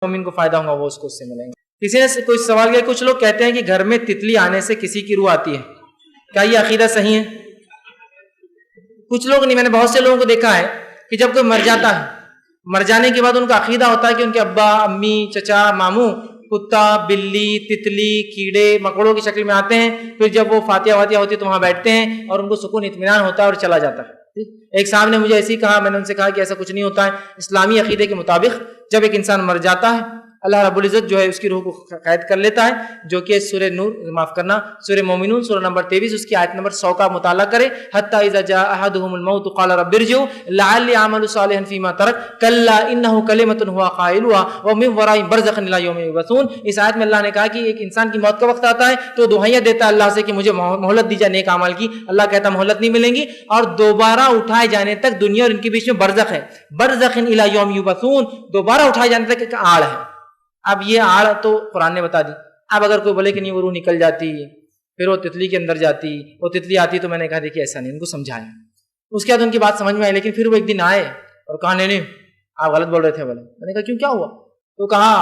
مومن کو فائدہ ہوگا وہ اس کو اس سے ملیں گے. کسی نے کوئی سوال کیا, کچھ لوگ کہتے ہیں کہ گھر میں تتلی آنے سے کسی کی روح آتی ہے, کیا یہ عقیدہ صحیح ہے؟ کچھ لوگ نہیں, میں نے بہت سے لوگوں کو دیکھا ہے کہ جب کوئی مر جاتا ہے, مر جانے کے بعد ان کا عقیدہ ہوتا ہے کہ ان کے ابا امی چچا ماموں کتا بلی تتلی کیڑے مکوڑوں کی شکل میں آتے ہیں, پھر جب وہ فاتحہ واتحہ ہوتی ہے تو وہاں بیٹھتے ہیں اور ان کو سکون اطمینان ہوتا ہے اور چلا جاتا ہے. ایک صاحب نے مجھے ایسے ہی کہا, میں نے ان سے کہا کہ ایسا کچھ نہیں ہوتا ہے. اسلامی عقیدے کے مطابق جب ایک انسان مر جاتا ہے اللہ رب العزت جو ہے اس کی روح کو قید کر لیتا ہے, جو کہ سورہ نور معاف کرنا سورہ مومنون سورہ نمبر 23 اس کی آیت نمبر 100 کا مطالعہ کرے. حتی اذا جاء احدهم الموت قال رب ارجعوا لعلی اعمل صالحا فیما ترک کلا انه کلمۃ هو قائلها ومن ورائهم برزخ الى یوم یبعثون. اس آیت میں اللہ نے کہا کہ ایک انسان کی موت کا وقت آتا ہے تو دعائیاں دیتا ہے اللہ سے کہ مجھے مہلت دی جائے نیک اعمال کی. اللہ کہتا مہلت نہیں ملیں گی اور دوبارہ اٹھائے جانے تک دنیا اور ان کے بیچ میں برزخ ہے, برزخ الى یوم یبعثون, دوبارہ اٹھائے جانے تک ایک آڑ ہے. اب یہ آڑ تو قرآن نے بتا دی. اب اگر کوئی بولے کہ نہیں وہ روح نکل جاتی پھر وہ تتلی کے اندر جاتی, وہ تتلی آتی, تو میں نے کہا دیکھیے ایسا نہیں, ان کو سمجھایا. اس کے بعد ان کی بات سمجھ میں آئی, لیکن پھر وہ ایک دن آئے اور کہا نہیں آپ غلط بول رہے تھے. بولے, میں نے کہا کیوں کیا ہوا؟ تو کہا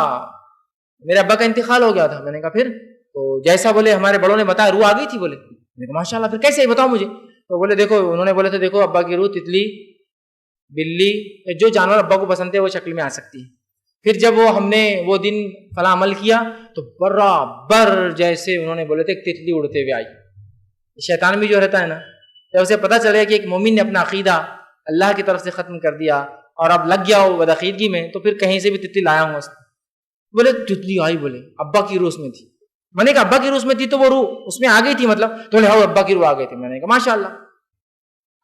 میرے ابا کا انتقال ہو گیا تھا. میں نے کہا پھر؟ تو جیسا بولے ہمارے بڑوں نے بتایا روح آ گئی تھی. بولے, میں نے کہا ماشاء اللہ, پھر کیسے بتاؤ مجھے. تو بولے دیکھو, انہوں نے بولے تھے دیکھو ابا کی روح تتلی بلی جو جانور ابا کو پسند ہے وہ شکل میں آ سکتی ہے. پھر جب وہ ہم نے وہ دن فلاں عمل کیا تو برابر جیسے انہوں نے بولے تھے ایک تتلی اڑتے ہوئے آئی. شیطان بھی جو رہتا ہے نا, جب اسے پتہ چلے کہ ایک مومن نے اپنا عقیدہ اللہ کی طرف سے ختم کر دیا اور اب لگ گیا ہو بدعقیدگی میں, تو پھر کہیں سے بھی تتلی لایا ہوں. بولے تتلی آئی, بولے ابا کی روح میں تھی. میں نے کہا ابا کی روح میں تھی تو وہ روح اس میں آ گئی تھی مطلب؟ تو بولے ہاں ابا کی روح آ گئی تھی. میں نے کہا ماشاء اللہ.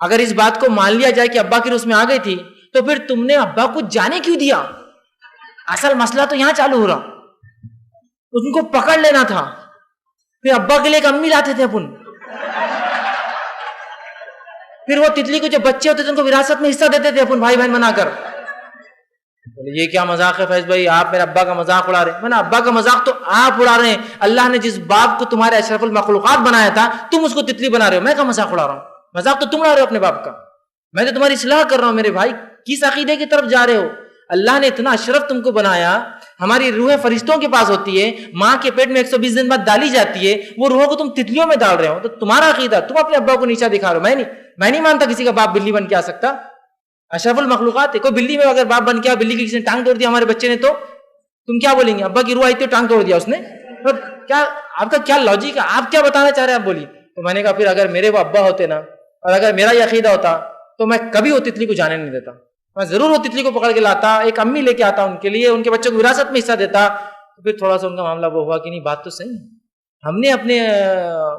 اگر اس بات کو مان لیا جائے کہ ابا کی روح میں آ گئی تھی تو پھر تم نے ابا کو جانے کیوں دیا؟ اصل مسئلہ تو یہاں چالو ہو رہا, ان کو پکڑ لینا تھا. پھر ابا کے لیے ایک امی لاتے تھے اپن, پھر وہ تتلی کو جو بچے ہوتے تھے ان کو وراثت میں حصہ دیتے تھے اپن بھائی بہن بنا کر. یہ کیا مذاق ہے فیض بھائی, آپ میرے ابا کا مذاق اڑا رہے ہیں. میں نے ابا کا مذاق تو آپ اڑا رہے ہیں. اللہ نے جس باپ کو تمہارے اشرف المخلوقات بنایا تھا تم اس کو تتلی بنا رہے ہو. میں کا مذاق اڑا رہا ہوں؟ مذاق تو تم اڑا رہے ہو اپنے باپ کا. میں تو تمہاری اصلاح کر رہا ہوں میرے بھائی. کس عقیدے کی طرف جا رہے ہو؟ اللہ نے اتنا اشرف تم کو بنایا, ہماری روحیں فرشتوں کے پاس ہوتی ہے, ماں کے پیٹ میں 120 دن بعد ڈالی جاتی ہے, وہ روحوں کو تم تتلیوں میں ڈال رہے ہو. تو تمہارا عقیدہ, تم اپنے ابا کو نیچا دکھا رہے ہو. میں نہیں مانتا کسی کا باپ بلی بن کے آ سکتا. اشرف المخلوقات ہے. کوئی بلی میں اگر باپ بن کے بلی کی کسی نے ٹانگ توڑ دیا ہمارے بچے نے, تو تم کیا بولیں گے؟ ابا کی روح آئی تھی ٹانگ توڑ دیا اس نے. کیا آپ کا کیا لاجک ہے؟ آپ کیا بتانا چاہ رہے ہیں آپ بولیے. تو میں نے کہا پھر اگر میرے وہ ابا ہوتے نا اور اگر میرا یہ عقیدہ ہوتا تو میں کبھی وہ تتلی کو جانے نہیں دیتا. میں ضرور وہ تتلی کو پکڑ کے لاتا, ایک امی لے کے آتا ان کے لیے, ان کے بچوں کو وراثت میں حصہ دیتا. پھر تھوڑا سا ان کا معاملہ وہ ہوا کہ نہیں بات تو صحیح ہے, ہم نے اپنے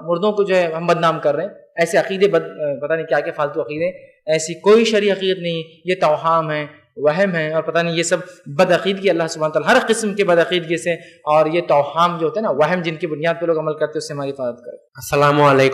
مردوں کو جو ہے ہم بدنام کر رہے ہیں. ایسے عقیدے پتہ نہیں کیا فالتو عقیدے, ایسی کوئی شرعی عقیدت نہیں. یہ توہام ہے, وہم ہے, اور پتہ نہیں یہ سب بدعقیدگی اللہ سبحانہ تعالیٰ ہر قسم کے بدعقیدگی سے اور یہ توہام جو ہوتے ہیں نا وہم جن کی بنیاد پہ لوگ عمل کرتے ہیں اس سے ہماری حفاظت کرے. السلام علیکم.